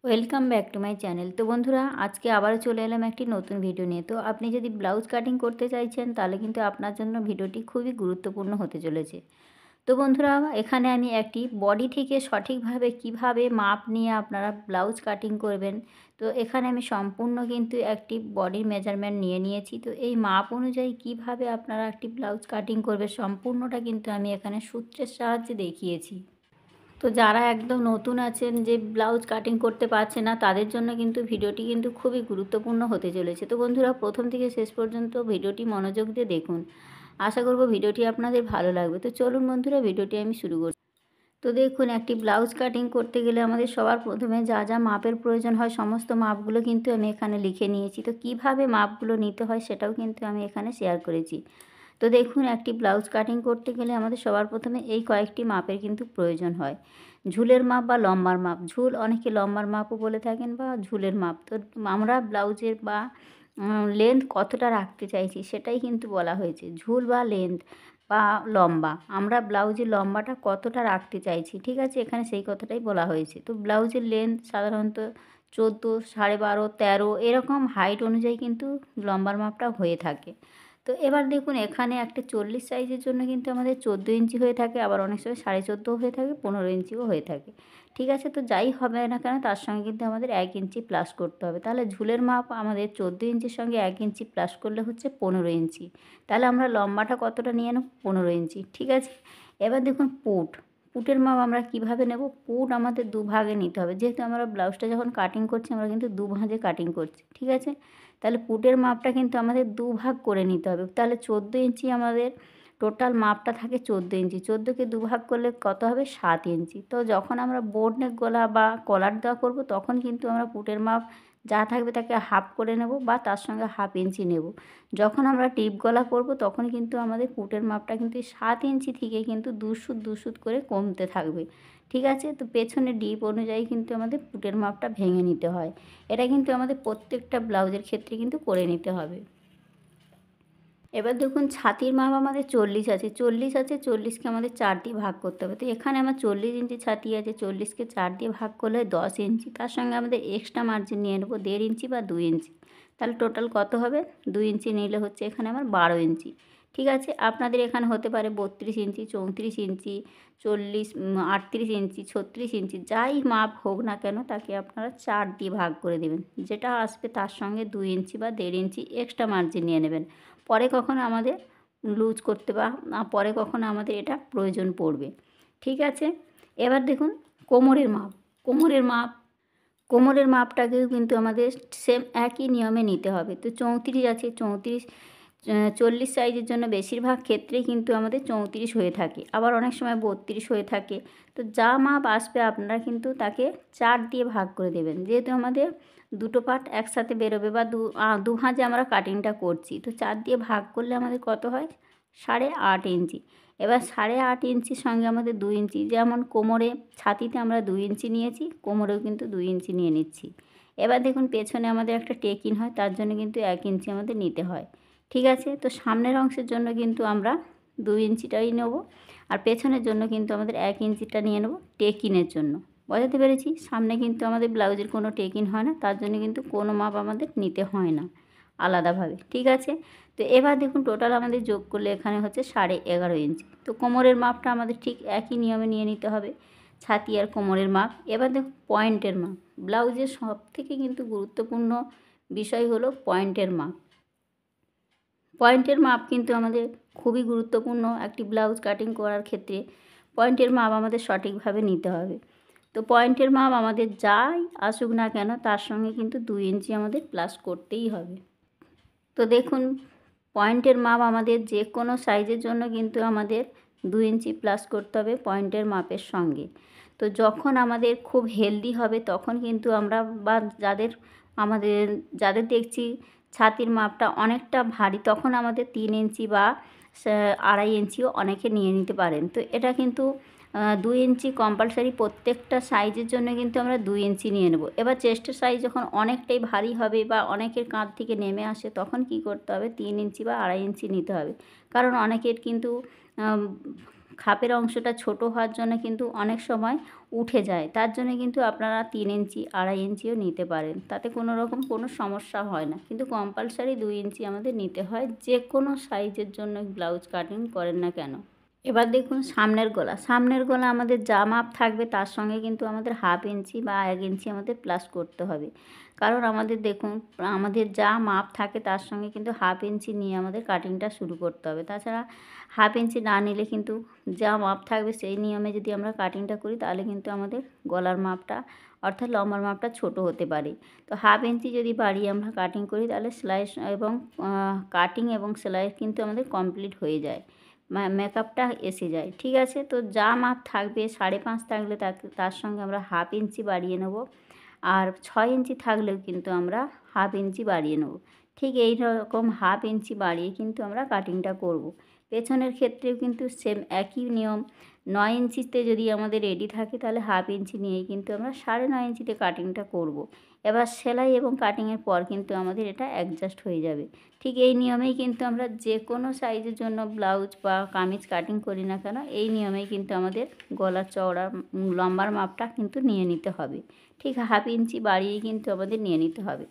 Welcome back to my channel. তো বন্ধুরা, আজকে আবারও চলে এলাম একটি নতুন ভিডিও নিয়ে। তো আপনি যদি ব্লাউজ কাটিং করতে চাইছেন তাহলে কিন্তু আপনার জন্য ভিডিওটি খুবই গুরুত্বপূর্ণ হতে চলেছে। তো বন্ধুরা, এখানে আমি একটি বডি থেকে সঠিকভাবে কিভাবে মাপ নিয়ে আপনারা ব্লাউজ কাটিং করবেন, তো এখানে আমি সম্পূর্ণ কিন্তু একটি বডির মেজারমেন্ট নিয়ে নিয়েছি। তো এই মাপ অনুযায়ী কিভাবে আপনারা একটি ব্লাউজ কাটিং করবে সম্পূর্ণটা কিন্তু আমি এখানে সূত্রের সাহায্যে দেখিয়েছি। তো যারা একদম নতুন আছেন, যে ব্লাউজ কাটিং করতে পারছে না, তাদের জন্য কিন্তু ভিডিওটি কিন্তু খুবই গুরুত্বপূর্ণ হতে চলেছে। তো বন্ধুরা, প্রথম থেকে শেষ পর্যন্ত ভিডিওটি মনোযোগ দিয়ে দেখুন। আশা করব ভিডিওটি আপনাদের ভালো লাগবে। তো চলুন বন্ধুরা, ভিডিওটি আমি শুরু করছি। তো দেখুন, একটি ব্লাউজ কাটিং করতে গেলে আমাদের সবার প্রথমে যা যা মাপের প্রয়োজন হয় সমস্ত মাপগুলো কিন্তু আমি এখানে লিখে নিয়েছি। তো কিভাবে মাপগুলো নিতে হয় সেটাও কিন্তু আমি এখানে শেয়ার করেছি। তো দেখুন, একটি ব্লাউজ কাটিং করতে গেলে আমাদের সবার প্রথমে এই কয়েকটি মাপের কিন্তু প্রয়োজন হয়। ঝুলের মাপ বা লম্বার মাপ। ঝুল অনেকে লম্বার মাপও বলে থাকেন বা ঝুলের মাপ। তো আমরা ব্লাউজের বা লেন্থ কতটা রাখতে চাইছি সেটাই কিন্তু বলা হয়েছে। ঝুল বা লেন্থ বা লম্বা, আমরা ব্লাউজের লম্বাটা কতটা রাখতে চাইছি, ঠিক আছে, এখানে সেই কথাটাই বলা হয়েছে। তো ব্লাউজের লেন্থ সাধারণত 14, 12.5, 13 এরকম হাইট অনুযায়ী কিন্তু লম্বার মাপটা হয়ে থাকে। তো এবার দেখুন, এখানে একটা 40 সাইজের জন্য কিন্তু আমাদের 14 ইঞ্চি হয়ে থাকে, আবার অনেক সময় 14.5 হয়ে থাকে, 15 ইঞ্চিও হয়ে থাকে, ঠিক আছে। তো যাই হবে না কেন, তার সঙ্গে কিন্তু আমাদের 1 ইঞ্চি প্লাস করতে হবে। তাহলে ঝুলের মাপ আমাদের 14 ইঞ্চির সঙ্গে 1 ইঞ্চি প্লাস করলে হচ্ছে 15 ইঞ্চি। তাহলে আমরা লম্বাটা কতটা নিয়ে নেব? 15 ইঞ্চি, ঠিক আছে। এবার দেখুন, পুটের মাপ আমরা কিভাবে নেব? পুট আমাদের দুভাগে নিতে হবে, যেহেতু আমরা ব্লাউজটা যখন কাটিং করছি আমরা কিন্তু দুভাঁজে কাটিং করছি, ঠিক আছে। তাহলে পুটের মাপটা কিন্তু আমাদের দুভাগ করে নিতে হবে। তাহলে 14 ইঞ্চি আমাদের টোটাল মাপটা থাকে, 14 ইঞ্চি। 14কে দুভাগ করলে কত হবে? 7 ইঞ্চি। তো যখন আমরা বোট নেক গলা বা কলার দেওয়া করব তখন কিন্তু আমরা পুটের মাপ যা থাকবে তাকে হাফ করে নেব বা তার সঙ্গে 1/2 ইঞ্চি নেব। যখন আমরা টিপ গলা করব তখন কিন্তু আমাদের পুটের মাপটা কিন্তু 7 ইঞ্চি থেকে কিন্তু 2 সুত 2 সুত করে কমতে থাকবে, ঠিক আছে। তো পেছনে ডিপ অনুযায়ী কিন্তু আমাদের পুটের মাপটা ভেঙে নিতে হয়। এটা কিন্তু আমাদের প্রত্যেকটা ব্লাউজের ক্ষেত্রে কিন্তু করে নিতে হবে। এবার দেখুন, ছাতির মাপ আমাদের 40 আছে, 40কে আমাদের 4 দিয়ে ভাগ করতে হবে। তো এখানে আমার 40 ইঞ্চি ছাতি আছে, 40কে 4 দিয়ে ভাগ করলে 10 ইঞ্চি। তার সঙ্গে আমাদের এক্সট্রা মার্জিন নিয়ে নেবো 1.5 ইঞ্চি বা 2 ইঞ্চি। তাহলে টোটাল কত হবে? 2 ইঞ্চি নিলে হচ্ছে এখানে আমার 12 ইঞ্চি, ঠিক আছে। আপনাদের এখানে হতে পারে 32 ইঞ্চি, 34 ইঞ্চি, 40, 38 ইঞ্চি, 36 ইঞ্চি, যাই মাপ হোক না কেন তাকে আপনারা 4 দিয়ে ভাগ করে দেবেন। যেটা আসবে তার সঙ্গে 2 ইঞ্চি বা 1.5 ইঞ্চি এক্সট্রা মার্জিন নিয়ে নেবেন। পরে কখনো আমাদের লুজ করতে বা পরে কখনো আমাদের এটা প্রয়োজন পড়বে, ঠিক আছে। এবার দেখুন, কোমরের মাপ। কোমরের মাপ কোমরের মাপটাকেও কিন্তু আমাদের সেম একই নিয়মে নিতে হবে। তো 34 আছে, 40 সাইজের জন্য বেশিরভাগ ক্ষেত্রেই কিন্তু আমাদের 34 হয়ে থাকে, আবার অনেক সময় 32 হয়ে থাকে। তো যা মাপ আসবে আপনারা কিন্তু তাকে 4 দিয়ে ভাগ করে দেবেন, যেহেতু আমাদের দুটো পার্ট একসাথে বেরোবে বা দু ভাঁজে আমরা কাটিংটা করছি। তো 4 দিয়ে ভাগ করলে আমাদের কত হয়? 8.5 ইঞ্চি। এবার 8.5 ইঞ্চির সঙ্গে আমাদের 2 ইঞ্চি, যেমন কোমরে ছাতিতে আমরা 2 ইঞ্চি নিয়েছি, কোমরেও কিন্তু 2 ইঞ্চি নিয়ে নিচ্ছি। এবার দেখুন, পেছনে আমাদের একটা টেকিন হয়, তার জন্য কিন্তু 1 ইঞ্চি আমাদের নিতে হয়, ঠিক আছে। তো সামনের অংশের জন্য কিন্তু আমরা 2 ইঞ্চিটাই নেব, আর পেছনের জন্য কিন্তু আমাদের 1 ইঞ্চিটা নিয়ে নেব টেকিনের জন্য। বোঝাতে পেরেছি? সামনে কিন্তু আমাদের ব্লাউজের কোনো টেকিন হয় না, তার জন্য কিন্তু কোনো মাপ আমাদের নিতে হয় না আলাদাভাবে, ঠিক আছে। তো এবার দেখুন, টোটাল আমাদের যোগ করলে এখানে হচ্ছে 11.5 ইঞ্চি। তো কোমরের মাপটা আমাদের ঠিক একই নিয়মে নিয়ে নিতে হবে, ছাতি আর কোমরের মাপ। এবার দেখুন, পয়েন্টের মাপ। ব্লাউজের সবথেকে কিন্তু গুরুত্বপূর্ণ বিষয় হলো পয়েন্টের মাপ। পয়েন্টের মাপ কিন্তু আমাদের খুবই গুরুত্বপূর্ণ একটি ব্লাউজ কাটিং করার ক্ষেত্রে। পয়েন্টের মাপ আমাদের সঠিকভাবে নিতে হবে। তো পয়েন্টের মাপ আমাদের যাই আসুক না কেন তার সঙ্গে কিন্তু 2 ইঞ্চি আমাদের প্লাস করতেই হবে। তো দেখুন, পয়েন্টের মাপ আমাদের যে কোনো সাইজের জন্য কিন্তু আমাদের 2 ইঞ্চি প্লাস করতে হবে পয়েন্টের মাপের সঙ্গে। তো যখন আমাদের খুব হেলদি হবে তখন কিন্তু আমরা বা যাদের দেখছি ছাতির মাপটা অনেকটা ভারী, তখন আমাদের 3 ইঞ্চি বা 2.5 ইঞ্চিও অনেকে নিয়ে নিতে পারেন। তো এটা কিন্তু 2 ইঞ্চি কম্পালসারি, প্রত্যেকটা সাইজের জন্য কিন্তু আমরা 2 ইঞ্চি নিয়ে নেব। এবার চেস্টের সাইজ যখন অনেকটাই ভারী হবে বা অনেকের কাঁধ থেকে নেমে আসে তখন কি করতে হবে? 3 ইঞ্চি বা 2.5 ইঞ্চি নিতে হবে, কারণ অনেকের কিন্তু খাপের অংশটা ছোট হওয়ার জন্য কিন্তু অনেক সময় উঠে যায়, তার জন্য কিন্তু আপনারা 3 ইঞ্চি 2.5 ইঞ্চিও নিতে পারেন, তাতে কোনো রকম কোনো সমস্যা হয় না। কিন্তু কম্পালসারি 2 ইঞ্চি আমাদের নিতে হয়, যে কোনো সাইজের জন্য ব্লাউজ কাটিং করেন না কেন। এবার দেখুন সামনের গলা আমাদের যা মাপ থাকবে তার সঙ্গে কিন্তু আমাদের 1/2 ইঞ্চি বা 1 ইঞ্চি আমাদের প্লাস করতে হবে। কারণ আমাদের দেখুন আমাদের যা মাপ থাকে তার সঙ্গে কিন্তু 1/2 ইঞ্চি নিয়ে আমাদের কাটিংটা শুরু করতে হবে। তাছাড়া 1/2 ইঞ্চি না নিলে কিন্তু যা মাপ থাকবে সেই নিয়মে যদি আমরা কাটিংটা করি তাহলে কিন্তু আমাদের গলার মাপটা অর্থাৎ লম্বার মাপটা ছোট হতে পারে। তো 1/2 ইঞ্চি যদি বাড়িয়ে আমরা কাটিং করি তাহলে সেলাই এবং কাটিং এবং সেলাই কিন্তু আমাদের কমপ্লিট হয়ে যায়, মেকআপটা এসে যায়। ঠিক আছে, তো যা মাপ থাকবে 5.5 থাকলে তার সঙ্গে আমরা 1/2 ইঞ্চি বাড়িয়ে নেব, আর 6 ইঞ্চি থাকলেও কিন্তু আমরা 1/2 ইঞ্চি বাড়িয়ে নেব। ঠিক এই রকম 1/2 ইঞ্চি বাড়িয়ে কিন্তু আমরা কাটিংটা করব। পেছনের ক্ষেত্রেও কিন্তু সেম একই নিয়ম। 9 ইঞ্চিতে যদি আমাদের রেডি থাকে তাহলে 1/2 ইঞ্চি নিয়েই কিন্তু আমরা 9.5 ইঞ্চিতে কাটিংটা করব। এবার সেলাই এবং কাটিংয়ের পর কিন্তু আমাদের এটা অ্যাডজাস্ট হয়ে যাবে। ঠিক এই নিয়মেই কিন্তু আমরা যে কোনো সাইজের জন্য ব্লাউজ বা কামিজ কাটিং করি না কেন, এই নিয়মেই কিন্তু আমাদের গলার চওড়া লম্বার মাপটা কিন্তু নিয়ে নিতে হবে। ঠিক 1/2 ইঞ্চি বাড়িয়েই কিন্তু আমাদের নিয়ে নিতে হবে।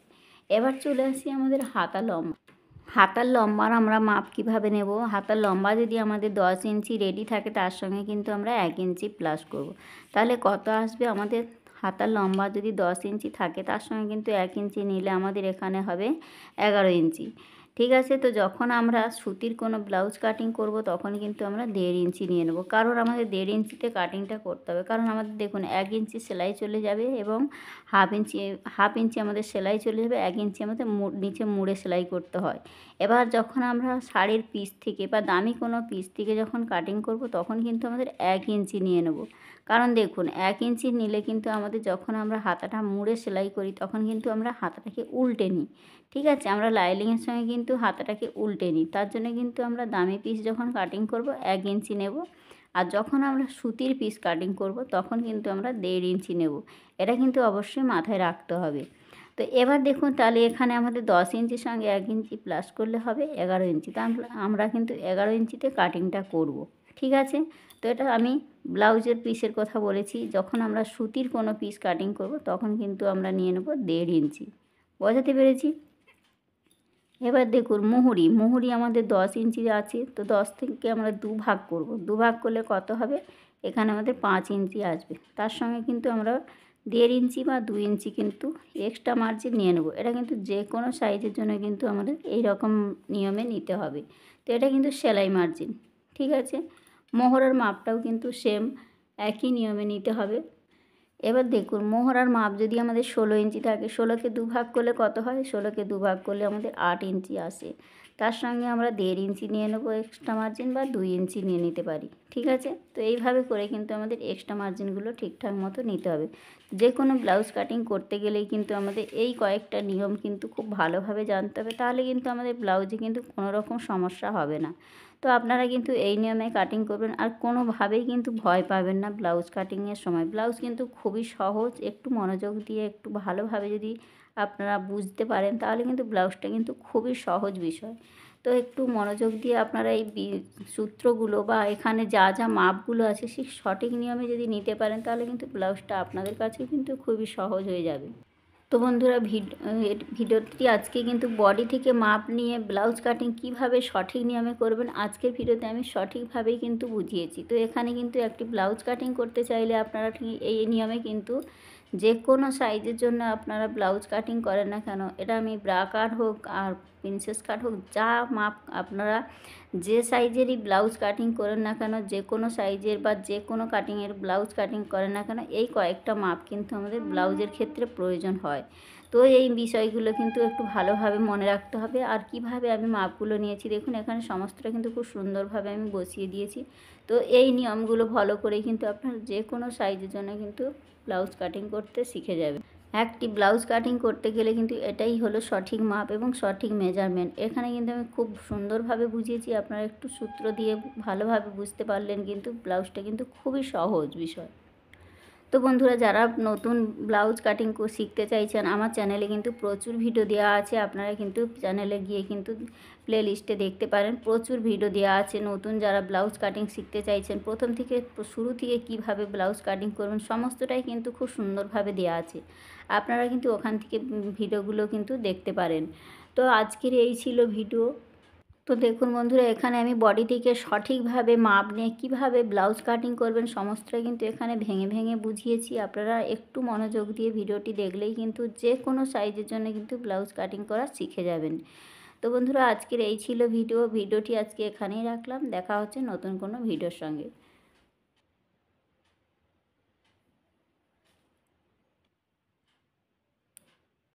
এবার চলে আসি আমাদের হাতার লম্বার আমরা মাপ কীভাবে নেব। হাতার লম্বা যদি আমাদের 10 ইঞ্চি রেডি থাকে তার সঙ্গে কিন্তু আমরা 1 ইঞ্চি প্লাস করব। তাহলে কত আসবে আমাদের? হাতার লম্বা যদি 10 ইঞ্চি থাকে তার সঙ্গে কিন্তু 1 ইঞ্চি নিলে আমাদের এখানে হবে 11 ইঞ্চি। ঠিক আছে, তো যখন আমরা সুতির কোনো ব্লাউজ কাটিং করব তখন কিন্তু আমরা 1.5 ইঞ্চি নিয়ে নেব। কারণ আমাদের 1.5 ইঞ্চিতে কাটিংটা করতে হবে, কারণ আমাদের দেখুন 1 ইঞ্চি সেলাই চলে যাবে এবং 1/2 ইঞ্চি আমাদের সেলাই চলে যাবে, 1 ইঞ্চি আমাদের নিচে মুড়ে সেলাই করতে হয়। এবার যখন আমরা শাড়ির পিস থেকে বা দামি কোনো পিস থেকে যখন কাটিং করব তখন কিন্তু আমাদের 1 ইঞ্চি নিয়ে নেব। কারণ দেখুন 1 ইঞ্চি নিলে কিন্তু আমাদের যখন আমরা হাতাটা মুড়ে সেলাই করি তখন কিন্তু আমরা হাতাটাকে উল্টে নিই। ঠিক আছে, আমরা লাইলিংয়ের সঙ্গে কিন্তু হাতাটাকে উল্টে নিই, তার জন্য কিন্তু আমরা দামি পিস যখন কাটিং করব 1 ইঞ্চি নেব, আর যখন আমরা সুতির পিস কাটিং করব তখন কিন্তু আমরা 1.5 ইঞ্চি নেব। এটা কিন্তু অবশ্যই মাথায় রাখতে হবে। তো এবার দেখুন তাহলে এখানে আমাদের 10 ইঞ্চির সঙ্গে 1 ইঞ্চি প্লাস করলে হবে 11 ইঞ্চি। তা আমরা কিন্তু 11 ইঞ্চিতে কাটিংটা করব। ঠিক আছে, তো এটা আমি ব্লাউজের পিসের কথা বলেছি। যখন আমরা সুতির কোনো পিস কাটিং করব তখন কিন্তু আমরা নিয়ে নেব 1.5 ইঞ্চি। বোঝাতে পেরেছি? এবার দেখুন মুহুরি আমাদের 10 ইঞ্চি আছে, তো 10 থেকে আমরা 2 ভাগ করব। 2 ভাগ করলে কত হবে? এখানে আমাদের 5 ইঞ্চি আসবে। তার সঙ্গে কিন্তু আমরা 1.5 ইঞ্চি বা 2 ইঞ্চি কিন্তু এক্সট্রা মার্জিন নিয়ে নেব। এটা কিন্তু যে কোনো সাইজের জন্য কিন্তু আমাদের এই রকম নিয়মে নিতে হবে। তো এটা কিন্তু সেলাই মার্জিন। ঠিক আছে, মোহরের মাপটাও কিন্তু সেম একই নিয়মে নিতে হবে। এবার দেখুন মোহরার মাপ যদি আমাদের 16 ইঞ্চি থাকে, 16কে 2 ভাগ করলে কত হয়? 16কে 2 ভাগ করলে আমাদের 8 ইঞ্চি আসে। তার সঙ্গে আমরা 1.5 ইঞ্চি নিয়ে নেব এক্সট্রা মার্জিন, বা 2 ইঞ্চি নিয়ে নিতে পারি। ঠিক আছে, তো এইভাবে করে কিন্তু আমাদের এক্সট্রা মার্জিনগুলো ঠিকঠাক মতো নিতে হবে। যে কোনো ব্লাউজ কাটিং করতে গেলেই কিন্তু আমাদের এই কয়েকটা নিয়ম কিন্তু খুব ভালোভাবে জানতে হবে, তাহলে কিন্তু আমাদের ব্লাউজে কিন্তু কোনো রকম সমস্যা হবে না। তো আপনারা কিন্তু এই নিয়মে কাটিং করবেন, আর কোনোভাবেই কিন্তু ভয় পাবেন না ব্লাউজ কাটিংয়ের সময়। ব্লাউজ কিন্তু খুবই সহজ, একটু মনোযোগ দিয়ে একটু ভালোভাবে যদি আপনারা বুঝতে পারেন তাহলে কিন্তু ব্লাউজটা কিন্তু খুবই সহজ বিষয়। তো একটু মনোযোগ দিয়ে আপনারা এই সূত্রগুলো বা এখানে যা যা মাপগুলো আছে সেই সঠিক নিয়মে যদি নিতে পারেন তাহলে কিন্তু ব্লাউজটা আপনাদের কাছে কিন্তু খুবই সহজ হয়ে যাবে। তো বন্ধুরা ভিডিওটি আজকে কিন্তু বডি থেকে মাপ নিয়ে ব্লাউজ কাটিং কিভাবে সঠিক নিয়মে করবেন আজকের ভিডিওতে আমি সঠিকভাবেই কিন্তু বুঝিয়েছি। তো এখানে কিন্তু একটি ব্লাউজ কাটিং করতে চাইলে আপনারা ঠিক এই নিয়মে কিন্তু যে কোনো সাইজের জন্য আপনারা ব্লাউজ কাটিং করেন না কেন, এটা আমি ব্রা কাট হোক আর প্রিন্সেস কাট হোক, যা মাপ আপনারা যে সাইজেরই ব্লাউজ কাটিং করেন না কেন, যে কোনো সাইজের বা যে কোনো কাটিংয়ের ব্লাউজ কাটিং করেন না কেন, এই কয়েকটা মাপ কিন্তু আমাদের ব্লাউজের ক্ষেত্রে প্রয়োজন হয়। তো এই বিষয়গুলো কিন্তু একটু ভালোভাবে মনে রাখতে হবে। আর কিভাবে আমি মাপগুলো নিয়েছি দেখুন, এখানে সমস্তটা কিন্তু খুব সুন্দরভাবে আমি বসিয়ে দিয়েছি। তো এই নিয়মগুলো ফলো করেই কিন্তু আপনার যে কোনো সাইজের জন্য কিন্তু ব্লাউজ কাটিং করতে শিখে যাবেন। একটি ব্লাউজ কাটিং করতে গেলে কিন্তু এটাই হলো সঠিক মাপ এবং সঠিক মেজারমেন্ট। এখানে কিন্তু আমি খুব সুন্দরভাবে বুঝিয়েছি, আপনারা একটু সূত্র দিয়ে ভালোভাবে বুঝতে পারলেন কিন্তু ব্লাউজটা কিন্তু খুবই সহজ বিষয়। তো বন্ধুরা, যারা নতুন ব্লাউজ কাটিং শিখতে চাইছেন, আমার চ্যানেলে কিন্তু প্রচুর ভিডিও দেওয়া আছে। আপনারা কিন্তু চ্যানেলে গিয়ে কিন্তু প্লে লিস্টে দেখতে পারেন, প্রচুর ভিডিও দেওয়া আছে। নতুন যারা ব্লাউজ কাটিং শিখতে চাইছেন, প্রথম থেকে শুরু থেকে কিভাবে ব্লাউজ কাটিং করবেন সমস্তটাই কিন্তু খুব সুন্দরভাবে দেওয়া আছে। আপনারা কিন্তু ওখান থেকে ভিডিওগুলো কিন্তু দেখতে পারেন। তো আজকের এই ছিল ভিডিও। তো দেখুন বন্ধুরা, এখানে আমি বডি থেকে সঠিকভাবে মাপ নিয়ে কীভাবে ব্লাউজ কাটিং করবেন সমস্তটাই কিন্তু এখানে ভেঙে ভেঙে বুঝিয়েছি। আপনারা একটু মনোযোগ দিয়ে ভিডিওটি দেখলেই কিন্তু যে কোনো সাইজের জন্য কিন্তু ব্লাউজ কাটিং করা শিখে যাবেন। তো বন্ধুরা, আজকের এই ছিল ভিডিওটি আজকে এখানেই রাখলাম। দেখা হচ্ছে নতুন কোনো ভিডিওর সঙ্গে।